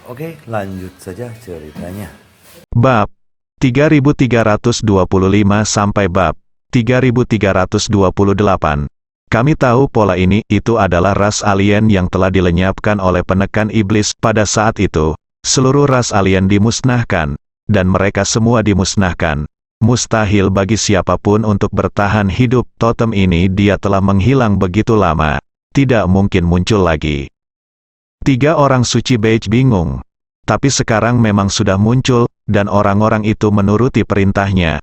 Oke, lanjut saja ceritanya. Bab 3325 sampai bab 3328. Kami tahu pola ini itu adalah ras alien yang telah dilenyapkan oleh penekan iblis pada saat itu. Seluruh ras alien dimusnahkan, dan mereka semua dimusnahkan. Mustahil bagi siapapun untuk bertahan hidup. Totem ini dia telah menghilang begitu lama. Tidak mungkin muncul lagi. 3 orang suci Beige bingung. Tapi sekarang memang sudah muncul, dan orang-orang itu menuruti perintahnya.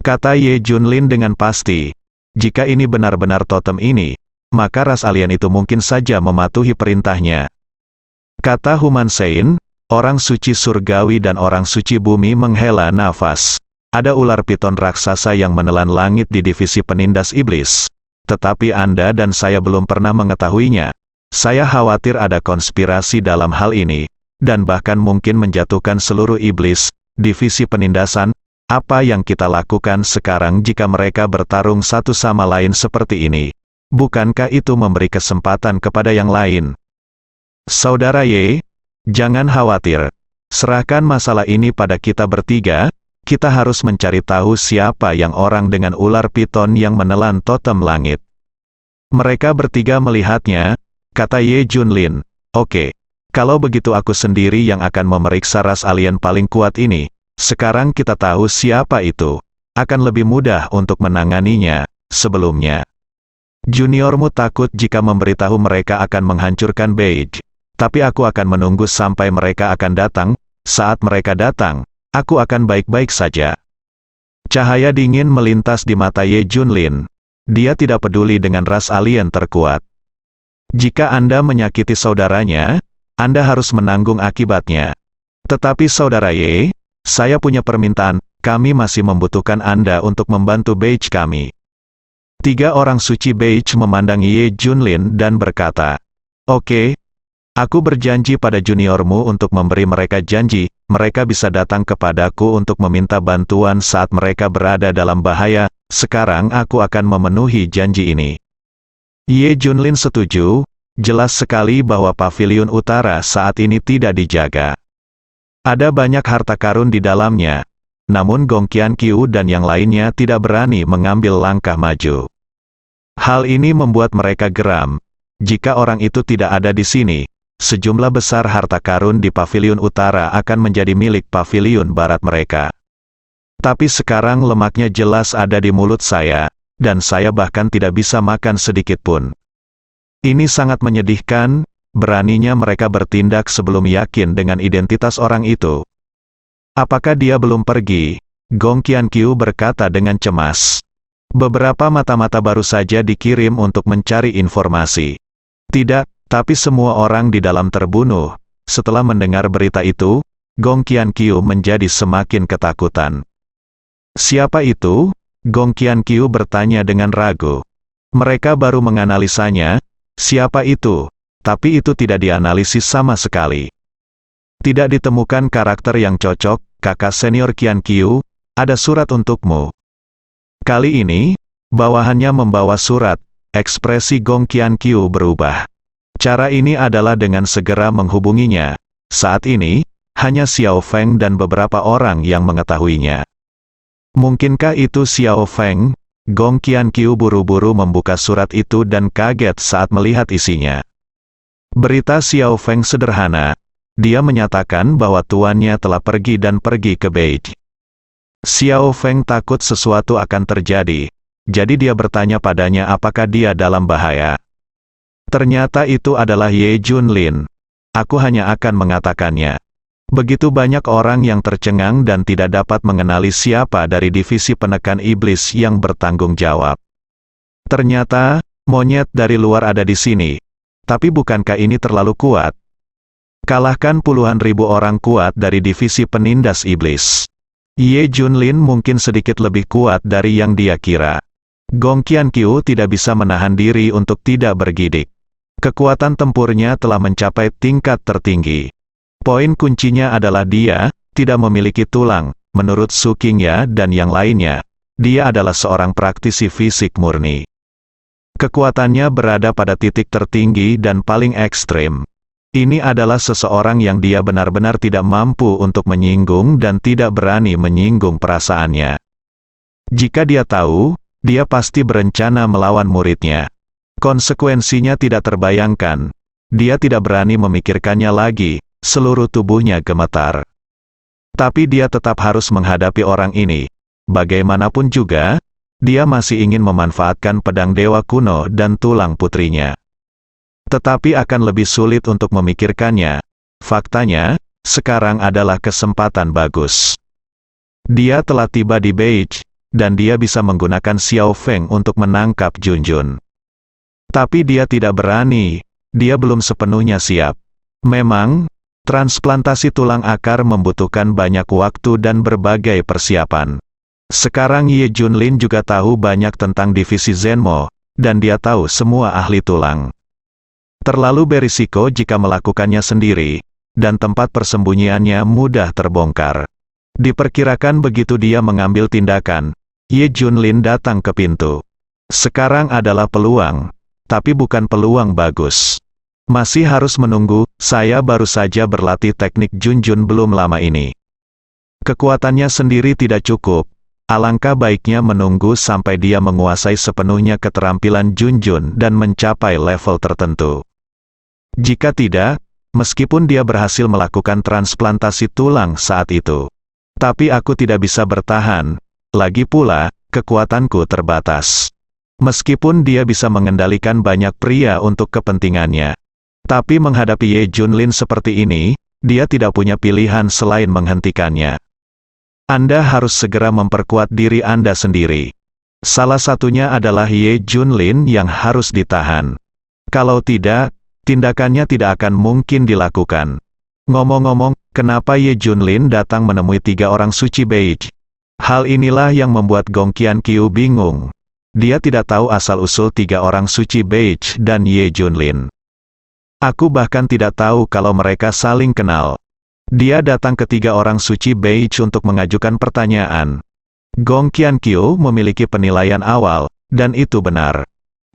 Kata Ye Junlin dengan pasti. Jika ini benar-benar totem ini, maka ras alien itu mungkin saja mematuhi perintahnya. Kata Human Sein, orang suci surgawi dan orang suci bumi menghela nafas. Ada ular piton raksasa yang menelan langit di divisi penindas iblis. Tetapi Anda dan saya belum pernah mengetahuinya. Saya khawatir ada konspirasi dalam hal ini, dan bahkan mungkin menjatuhkan seluruh iblis, divisi penindasan. Apa yang kita lakukan sekarang jika mereka bertarung satu sama lain seperti ini? Bukankah itu memberi kesempatan kepada yang lain? Saudara Ye, jangan khawatir. Serahkan masalah ini pada kita bertiga. Kita harus mencari tahu siapa yang orang dengan ular piton yang menelan totem langit. Mereka bertiga melihatnya, kata Ye Junlin. Oke, kalau begitu aku sendiri yang akan memeriksa ras alien paling kuat ini. Sekarang kita tahu siapa itu. Akan lebih mudah untuk menanganinya. Sebelumnya, juniormu takut jika memberitahu mereka akan menghancurkan Beige. Tapi aku akan menunggu sampai mereka akan datang. Saat mereka datang, aku akan baik-baik saja. Cahaya dingin melintas di mata Ye Junlin. Dia tidak peduli dengan ras alien terkuat. Jika Anda menyakiti saudaranya, Anda harus menanggung akibatnya. Tetapi saudara Ye, saya punya permintaan, kami masih membutuhkan Anda untuk membantu Beige kami. 3 orang suci Beige memandang Ye Junlin dan berkata, Oke, aku berjanji pada juniormu untuk memberi mereka janji, mereka bisa datang kepadaku untuk meminta bantuan saat mereka berada dalam bahaya. Sekarang aku akan memenuhi janji ini. Ye Junlin setuju, jelas sekali bahwa paviliun utara saat ini tidak dijaga. Ada banyak harta karun di dalamnya, namun Gong Qianqiu dan yang lainnya tidak berani mengambil langkah maju. Hal ini membuat mereka geram. Jika orang itu tidak ada di sini, sejumlah besar harta karun di paviliun utara akan menjadi milik paviliun barat mereka. Tapi sekarang lemaknya jelas ada di mulut saya, dan saya bahkan tidak bisa makan sedikit pun. Ini sangat menyedihkan. Beraninya mereka bertindak sebelum yakin dengan identitas orang itu. Apakah dia belum pergi? Gong Qianqiu berkata dengan cemas. Beberapa mata-mata baru saja dikirim untuk mencari informasi. Tidak, tapi semua orang di dalam terbunuh. Setelah mendengar berita itu, Gong Qianqiu menjadi semakin ketakutan. Siapa itu? Gong Qianqiu bertanya dengan ragu. Mereka baru menganalisanya. Siapa itu? Tapi itu tidak dianalisis sama sekali. Tidak ditemukan karakter yang cocok. Kakak senior Qianqiu, ada surat untukmu. Kali ini, bawahannya membawa surat. Ekspresi Gong Qianqiu berubah. Cara ini adalah dengan segera menghubunginya. Saat ini, hanya Xiao Feng dan beberapa orang yang mengetahuinya. Mungkinkah itu Xiao Feng? Gong Qianqiu buru-buru membuka surat itu dan kaget saat melihat isinya. Berita Xiao Feng sederhana. Dia menyatakan bahwa tuannya telah pergi dan pergi ke Beige. Xiao Feng takut sesuatu akan terjadi. Jadi dia bertanya padanya apakah dia dalam bahaya. Ternyata itu adalah Ye Junlin. Aku hanya akan mengatakannya. Begitu banyak orang yang tercengang dan tidak dapat mengenali siapa dari divisi penekan iblis yang bertanggung jawab. Ternyata, monyet dari luar ada di sini. Tapi bukankah ini terlalu kuat? Kalahkan puluhan ribu orang kuat dari divisi penindas iblis. Ye Junlin mungkin sedikit lebih kuat dari yang dia kira. Gong Qianqiu tidak bisa menahan diri untuk tidak bergidik. Kekuatan tempurnya telah mencapai tingkat tertinggi. Poin kuncinya adalah dia tidak memiliki tulang. Menurut Su Qingya dan yang lainnya, dia adalah seorang praktisi fisik murni. Kekuatannya berada pada titik tertinggi dan paling ekstrim. Ini adalah seseorang yang dia benar-benar tidak mampu untuk menyinggung dan tidak berani menyinggung perasaannya. Jika dia tahu, dia pasti berencana melawan muridnya. Konsekuensinya tidak terbayangkan. Dia tidak berani memikirkannya lagi, seluruh tubuhnya gemetar. Tapi dia tetap harus menghadapi orang ini. Bagaimanapun juga, dia masih ingin memanfaatkan pedang dewa kuno dan tulang putrinya. Tetapi akan lebih sulit untuk memikirkannya. Faktanya, sekarang adalah kesempatan bagus. Dia telah tiba di Beige, dan dia bisa menggunakan Xiao Feng untuk menangkap Junjun. Tapi dia tidak berani, dia belum sepenuhnya siap. Memang, transplantasi tulang akar membutuhkan banyak waktu dan berbagai persiapan. Sekarang Ye Junlin juga tahu banyak tentang divisi Zenmo, dan dia tahu semua ahli tulang. Terlalu berisiko jika melakukannya sendiri, dan tempat persembunyiannya mudah terbongkar. Diperkirakan begitu dia mengambil tindakan, Ye Junlin datang ke pintu. Sekarang adalah peluang, tapi bukan peluang bagus. Masih harus menunggu, saya baru saja berlatih teknik Junjun belum lama ini. Kekuatannya sendiri tidak cukup. Alangkah baiknya menunggu sampai dia menguasai sepenuhnya keterampilan Junjun dan mencapai level tertentu. Jika tidak, meskipun dia berhasil melakukan transplantasi tulang saat itu, tapi aku tidak bisa bertahan. Lagi pula, kekuatanku terbatas. Meskipun dia bisa mengendalikan banyak pria untuk kepentingannya, tapi menghadapi Ye Junlin seperti ini, dia tidak punya pilihan selain menghentikannya. Anda harus segera memperkuat diri Anda sendiri. Salah satunya adalah Ye Junlin yang harus ditahan. Kalau tidak, tindakannya tidak akan mungkin dilakukan. Ngomong-ngomong, kenapa Ye Junlin datang menemui 3 orang suci Beige? Hal inilah yang membuat Gong Qianqiu bingung. Dia tidak tahu asal-usul 3 orang suci Beige dan Ye Junlin. Aku bahkan tidak tahu kalau mereka saling kenal. Dia datang ke 3 orang suci Beige untuk mengajukan pertanyaan. Gong Qianqiu memiliki penilaian awal, dan itu benar.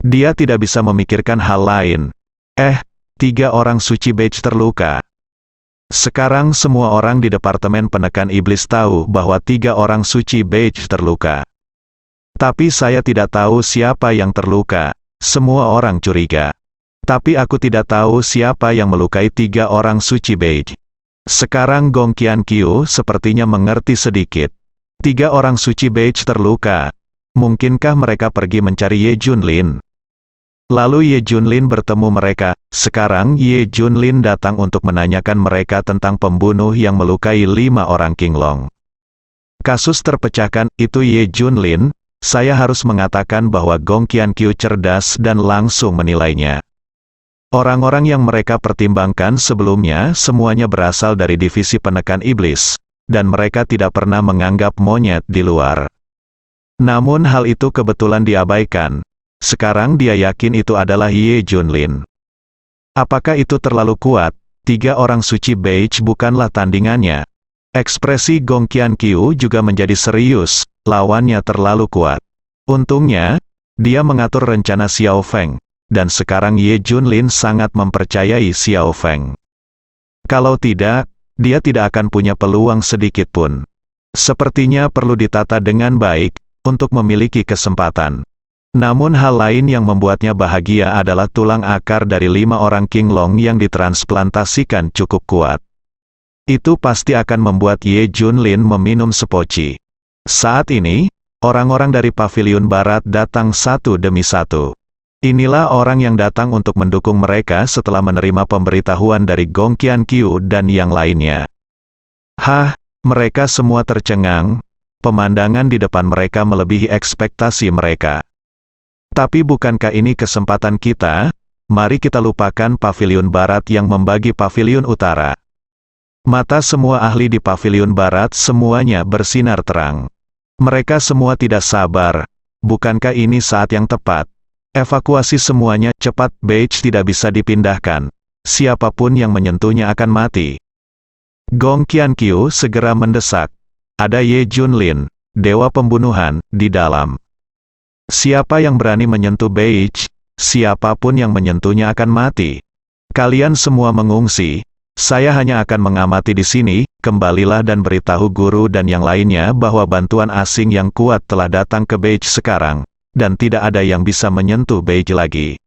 Dia tidak bisa memikirkan hal lain. 3 orang suci Beige terluka. Sekarang semua orang di Departemen Penekan Iblis tahu bahwa 3 orang suci Beige terluka. Tapi saya tidak tahu siapa yang terluka. Semua orang curiga. Tapi aku tidak tahu siapa yang melukai 3 orang suci Beige. Sekarang Gong Qianqiu sepertinya mengerti sedikit. 3 orang suci Beige terluka. Mungkinkah mereka pergi mencari Ye Junlin? Lalu Ye Junlin bertemu mereka. Sekarang Ye Junlin datang untuk menanyakan mereka tentang pembunuh yang melukai 5 orang Qinglong. Kasus terpecahkan, itu Ye Junlin. Saya harus mengatakan bahwa Gong Qianqiu cerdas dan langsung menilainya. Orang-orang yang mereka pertimbangkan sebelumnya semuanya berasal dari divisi penekan iblis, dan mereka tidak pernah menganggap monyet di luar. Namun hal itu kebetulan diabaikan. Sekarang dia yakin itu adalah Ye Junlin. Apakah itu terlalu kuat? 3 orang suci Beige bukanlah tandingannya. Ekspresi Gong Qianqiu juga menjadi serius, lawannya terlalu kuat. Untungnya, dia mengatur rencana Xiao Feng, dan sekarang Ye Junlin sangat mempercayai Xiao Feng. Kalau tidak, dia tidak akan punya peluang sedikit pun. Sepertinya perlu ditata dengan baik, untuk memiliki kesempatan. Namun hal lain yang membuatnya bahagia adalah tulang akar dari 5 orang Qinglong yang ditransplantasikan cukup kuat. Itu pasti akan membuat Ye Junlin meminum sepoci. Saat ini, orang-orang dari Paviliun Barat datang satu demi satu. Inilah orang yang datang untuk mendukung mereka setelah menerima pemberitahuan dari Gong Qianqiu dan yang lainnya. Mereka semua tercengang. Pemandangan di depan mereka melebihi ekspektasi mereka. Tapi bukankah ini kesempatan kita? Mari kita lupakan Paviliun Barat yang membagi Paviliun Utara. Mata semua ahli di Paviliun Barat semuanya bersinar terang. Mereka semua tidak sabar. Bukankah ini saat yang tepat? Evakuasi semuanya cepat, Beige tidak bisa dipindahkan. Siapapun yang menyentuhnya akan mati. Gong Qianqiu segera mendesak. Ada Ye Junlin, dewa pembunuhan, di dalam. Siapa yang berani menyentuh Beige, siapapun yang menyentuhnya akan mati. Kalian semua mengungsi. Saya hanya akan mengamati di sini. Kembalilah dan beritahu guru dan yang lainnya bahwa bantuan asing yang kuat telah datang ke Beige sekarang, dan tidak ada yang bisa menyentuh Beige lagi.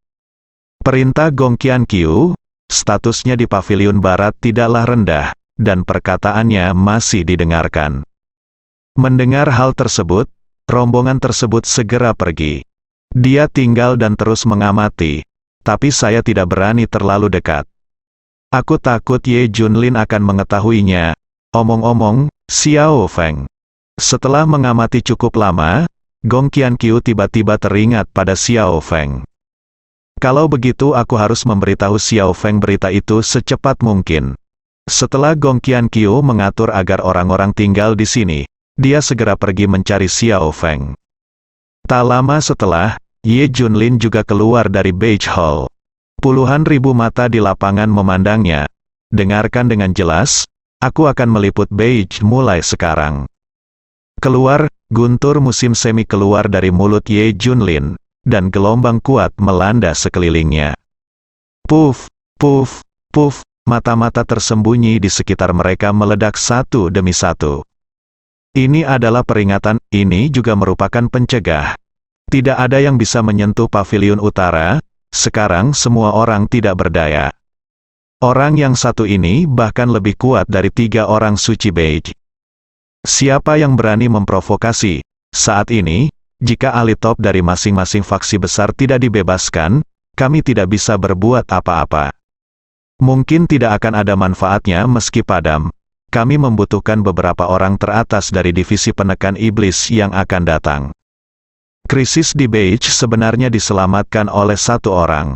Perintah Gong Qianqiu, statusnya di Paviliun Barat tidaklah rendah, dan perkataannya masih didengarkan. Mendengar hal tersebut, rombongan tersebut segera pergi. Dia tinggal dan terus mengamati, tapi saya tidak berani terlalu dekat. Aku takut Ye Junlin akan mengetahuinya. Omong-omong, Xiao Feng. Setelah mengamati cukup lama, Gong Qianqiu tiba-tiba teringat pada Xiao Feng. Kalau begitu aku harus memberitahu Xiao Feng berita itu secepat mungkin. Setelah Gong Qianqiu mengatur agar orang-orang tinggal di sini, dia segera pergi mencari Xiao Feng. Tak lama setelah, Ye Junlin juga keluar dari Beige Hall. Puluhan ribu mata di lapangan memandangnya. Dengarkan dengan jelas, aku akan meliput Beige mulai sekarang. Keluar, guntur musim semi keluar dari mulut Ye Junlin, dan gelombang kuat melanda sekelilingnya. Puff, puff, puff, mata-mata tersembunyi di sekitar mereka meledak satu demi satu. Ini adalah peringatan, ini juga merupakan pencegah. Tidak ada yang bisa menyentuh Paviliun Utara. Sekarang semua orang tidak berdaya. Orang yang satu ini bahkan lebih kuat dari 3 orang suci Beige. Siapa yang berani memprovokasi? Saat ini, jika ahli top dari masing-masing faksi besar tidak dibebaskan, kami tidak bisa berbuat apa-apa. Mungkin tidak akan ada manfaatnya meski padam. Kami membutuhkan beberapa orang teratas dari divisi penekan iblis yang akan datang. Krisis di Beige sebenarnya diselamatkan oleh 1 orang.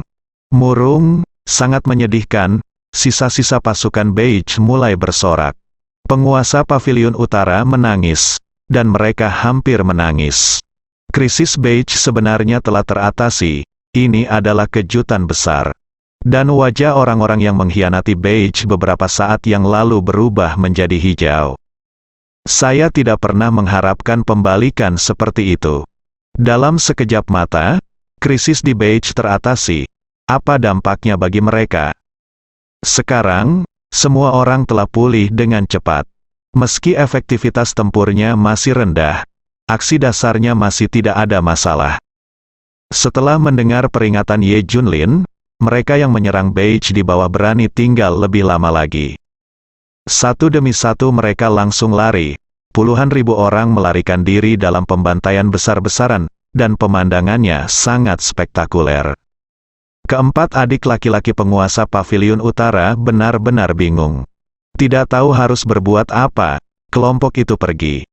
Murung, sangat menyedihkan, sisa-sisa pasukan Beige mulai bersorak. Penguasa Paviliun Utara menangis, dan mereka hampir menangis. Krisis Beige sebenarnya telah teratasi, ini adalah kejutan besar. Dan wajah orang-orang yang mengkhianati Beige beberapa saat yang lalu berubah menjadi hijau. Saya tidak pernah mengharapkan pembalikan seperti itu. Dalam sekejap mata, krisis di Beige teratasi. Apa dampaknya bagi mereka? Sekarang, semua orang telah pulih dengan cepat. Meski efektivitas tempurnya masih rendah, aksi dasarnya masih tidak ada masalah. Setelah mendengar peringatan Ye Junlin, mereka yang menyerang Beige di bawah berani tinggal lebih lama lagi. Satu demi satu mereka langsung lari. Puluhan ribu orang melarikan diri dalam pembantaian besar-besaran, dan pemandangannya sangat spektakuler. Keempat adik laki-laki penguasa Paviliun Utara benar-benar bingung. Tidak tahu harus berbuat apa, kelompok itu pergi.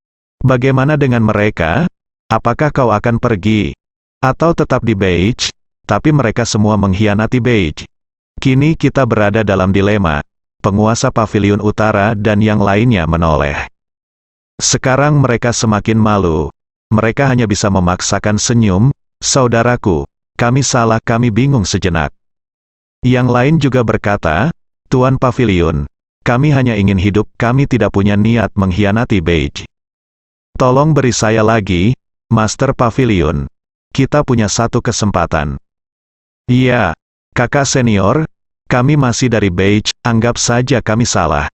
Bagaimana dengan mereka? Apakah kau akan pergi? Atau tetap di Beige? Tapi mereka semua mengkhianati Beige. Kini kita berada dalam dilema. Penguasa Paviliun Utara dan yang lainnya menoleh. Sekarang mereka semakin malu. Mereka hanya bisa memaksakan senyum. Saudaraku, kami salah, kami bingung sejenak. Yang lain juga berkata, Tuan Paviliun, kami hanya ingin hidup, kami tidak punya niat mengkhianati Beige. Tolong beri saya lagi, Master Paviliun. Kita punya satu kesempatan. Iya, kakak senior, kami masih dari Beige, anggap saja kami salah.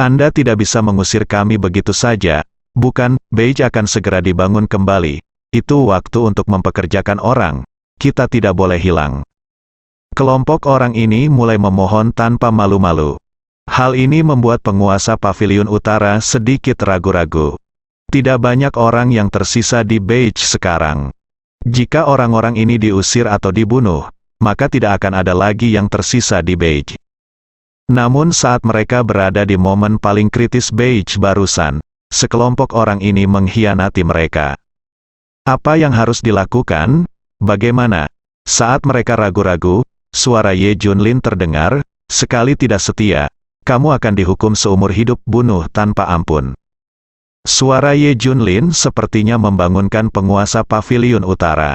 Anda tidak bisa mengusir kami begitu saja, bukan? Beige akan segera dibangun kembali. Itu waktu untuk mempekerjakan orang. Kita tidak boleh hilang. Kelompok orang ini mulai memohon tanpa malu-malu. Hal ini membuat penguasa Paviliun Utara sedikit ragu-ragu. Tidak banyak orang yang tersisa di Beige sekarang. Jika orang-orang ini diusir atau dibunuh, maka tidak akan ada lagi yang tersisa di Beige. Namun saat mereka berada di momen paling kritis Beige barusan, sekelompok orang ini mengkhianati mereka. Apa yang harus dilakukan? Bagaimana? Saat mereka ragu-ragu, suara Ye Junlin terdengar, sekali tidak setia, kamu akan dihukum seumur hidup, bunuh tanpa ampun. Suara Ye Junlin sepertinya membangunkan penguasa Paviliun Utara.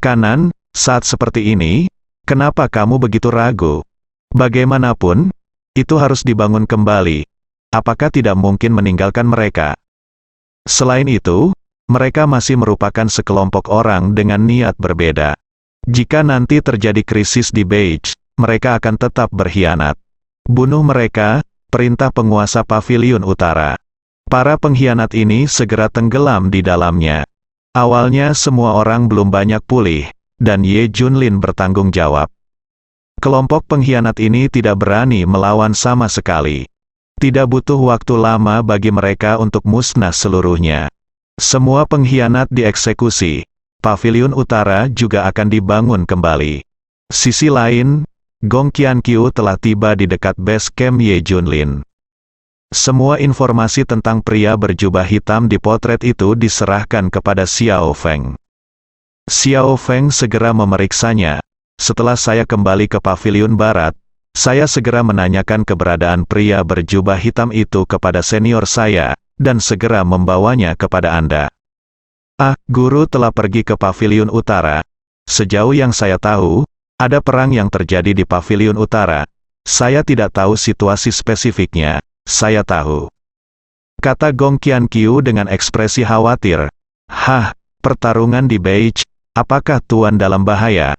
Kanan, saat seperti ini, kenapa kamu begitu ragu? Bagaimanapun, itu harus dibangun kembali. Apakah tidak mungkin meninggalkan mereka? Selain itu, mereka masih merupakan sekelompok orang dengan niat berbeda. Jika nanti terjadi krisis di Beige, mereka akan tetap berkhianat. Bunuh mereka, perintah penguasa Paviliun Utara. Para pengkhianat ini segera tenggelam di dalamnya. Awalnya semua orang belum banyak pulih, dan Ye Junlin bertanggung jawab. Kelompok pengkhianat ini tidak berani melawan sama sekali. Tidak butuh waktu lama bagi mereka untuk musnah seluruhnya. Semua pengkhianat dieksekusi. Paviliun Utara juga akan dibangun kembali. Sisi lain, Gong Qianqiu telah tiba di dekat base camp Ye Junlin. Semua informasi tentang pria berjubah hitam di potret itu diserahkan kepada Xiao Feng. Xiao Feng segera memeriksanya. Setelah saya kembali ke Paviliun Barat, saya segera menanyakan keberadaan pria berjubah hitam itu kepada senior saya, dan segera membawanya kepada Anda. Guru telah pergi ke Paviliun Utara. Sejauh yang saya tahu, ada perang yang terjadi di Paviliun Utara. Saya tidak tahu situasi spesifiknya. Saya tahu, kata Gong Qianqiu dengan ekspresi khawatir. Pertarungan di Beige, apakah Tuan dalam bahaya?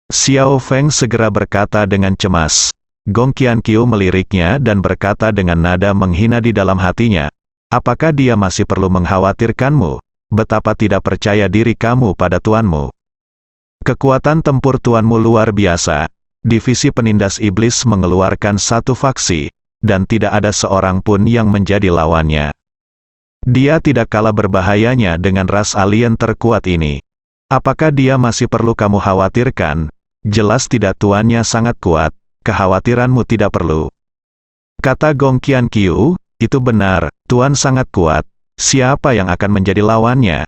Xiao Feng segera berkata dengan cemas. Gong Qianqiu meliriknya dan berkata dengan nada menghina di dalam hatinya. Apakah dia masih perlu mengkhawatirkanmu? Betapa tidak percaya diri kamu pada tuanmu. Kekuatan tempur tuanmu luar biasa. Divisi penindas iblis mengeluarkan satu faksi, dan tidak ada seorang pun yang menjadi lawannya. Dia tidak kalah berbahayanya dengan ras alien terkuat ini. Apakah dia masih perlu kamu khawatirkan? Jelas tidak, tuannya sangat kuat, kekhawatiranmu tidak perlu. Kata Gong Qianqiu, itu benar, tuan sangat kuat, siapa yang akan menjadi lawannya?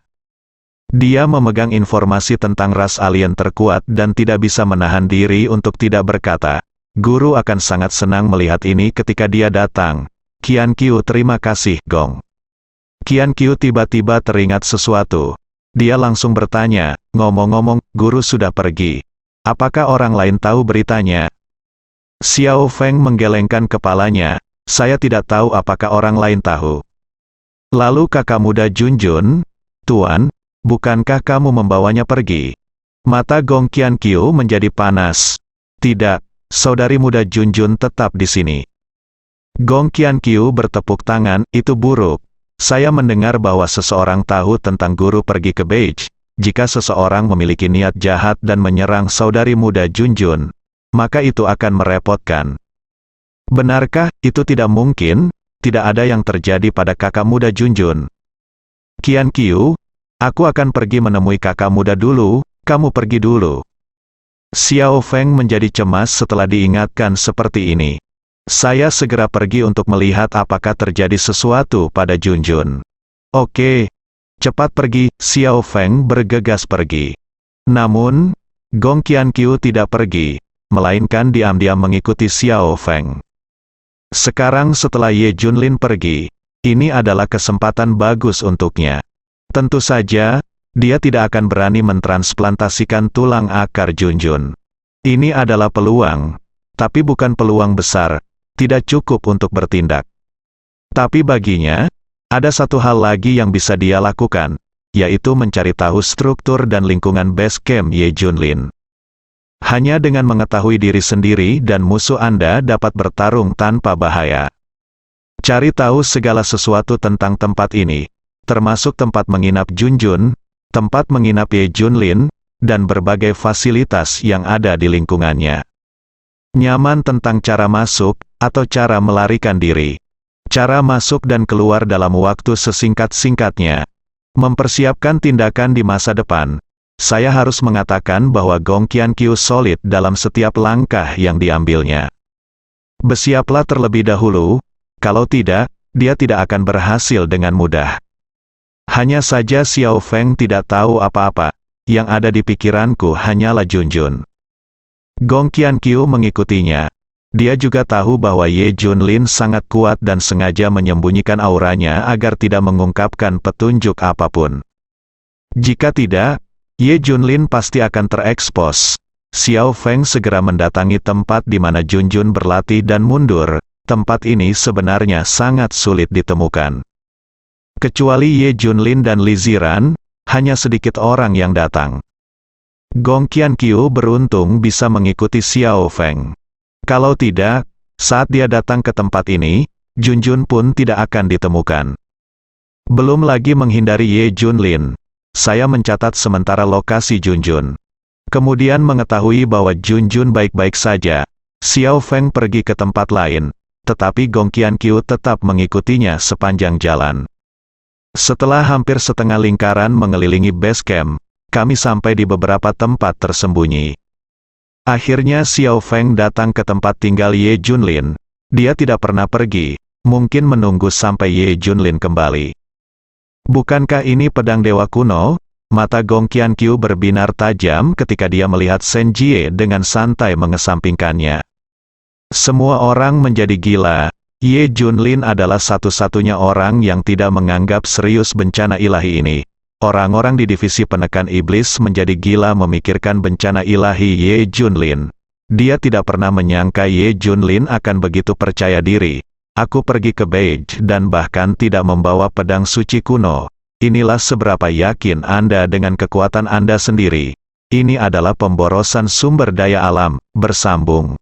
Dia memegang informasi tentang ras alien terkuat dan tidak bisa menahan diri untuk tidak berkata. Guru akan sangat senang melihat ini ketika dia datang. Qianqiu, terima kasih, Gong. Qianqiu tiba-tiba teringat sesuatu. Dia langsung bertanya, ngomong-ngomong, guru sudah pergi. Apakah orang lain tahu beritanya? Xiao Feng menggelengkan kepalanya. Saya tidak tahu apakah orang lain tahu. Lalu kakak muda Junjun, Tuan, bukankah kamu membawanya pergi? Mata Gong Qianqiu menjadi panas. Tidak. Saudari muda Junjun tetap di sini. Gong Qianqiu bertepuk tangan, itu buruk. Saya mendengar bahwa seseorang tahu tentang guru pergi ke Beige. Jika seseorang memiliki niat jahat dan menyerang saudari muda Junjun, maka itu akan merepotkan. Benarkah itu tidak mungkin? Tidak ada yang terjadi pada kakak muda Junjun. Qianqiu, aku akan pergi menemui kakak muda dulu, kamu pergi dulu. Xiao Feng menjadi cemas setelah diingatkan seperti ini. Saya segera pergi untuk melihat apakah terjadi sesuatu pada Junjun. Oke, cepat pergi, Xiao Feng bergegas pergi. Namun, Gong Qianqiu tidak pergi, melainkan diam-diam mengikuti Xiao Feng. Sekarang setelah Ye Junlin pergi, ini adalah kesempatan bagus untuknya. Tentu saja, dia tidak akan berani mentransplantasikan tulang akar Junjun. Ini adalah peluang, tapi bukan peluang besar, tidak cukup untuk bertindak. Tapi baginya, ada satu hal lagi yang bisa dia lakukan, yaitu mencari tahu struktur dan lingkungan base camp Ye Junlin. Hanya dengan mengetahui diri sendiri dan musuh Anda dapat bertarung tanpa bahaya. Cari tahu segala sesuatu tentang tempat ini, termasuk tempat menginap Junjun, tempat menginap Ye Junlin, dan berbagai fasilitas yang ada di lingkungannya. Nyaman tentang cara masuk, atau cara melarikan diri. Cara masuk dan keluar dalam waktu sesingkat-singkatnya. Mempersiapkan tindakan di masa depan. Saya harus mengatakan bahwa Gong Qianqiu solid dalam setiap langkah yang diambilnya. Bersiaplah terlebih dahulu, kalau tidak, dia tidak akan berhasil dengan mudah. Hanya saja Xiao Feng tidak tahu apa-apa, yang ada di pikiranku hanyalah Junjun. Gong Qianqiu mengikutinya. Dia juga tahu bahwa Ye Junlin sangat kuat dan sengaja menyembunyikan auranya agar tidak mengungkapkan petunjuk apapun. Jika tidak, Ye Junlin pasti akan terekspos. Xiao Feng segera mendatangi tempat di mana Junjun berlatih dan mundur. Tempat ini sebenarnya sangat sulit ditemukan. Kecuali Ye Junlin dan Li Ziran, hanya sedikit orang yang datang. Gong Qianqiu beruntung bisa mengikuti Xiao Feng. Kalau tidak, saat dia datang ke tempat ini, Junjun pun tidak akan ditemukan. Belum lagi menghindari Ye Junlin. Saya mencatat sementara lokasi Junjun. Kemudian mengetahui bahwa Junjun baik-baik saja. Xiao Feng pergi ke tempat lain, tetapi Gong Qianqiu tetap mengikutinya sepanjang jalan. Setelah hampir setengah lingkaran mengelilingi base camp, kami sampai di beberapa tempat tersembunyi. Akhirnya Xiao Feng datang ke tempat tinggal Ye Junlin. Dia tidak pernah pergi, mungkin menunggu sampai Ye Junlin kembali. Bukankah ini pedang dewa kuno? Mata Gong Qianqiu berbinar tajam ketika dia melihat Shen Jie dengan santai mengesampingkannya. Semua orang menjadi gila. Ye Junlin adalah satu-satunya orang yang tidak menganggap serius bencana ilahi ini. Orang-orang di divisi penekan iblis menjadi gila memikirkan bencana ilahi Ye Junlin. Dia tidak pernah menyangka Ye Junlin akan begitu percaya diri. Aku pergi ke Beige dan bahkan tidak membawa pedang suci kuno. Inilah seberapa yakin Anda dengan kekuatan Anda sendiri. Ini adalah pemborosan sumber daya alam, bersambung.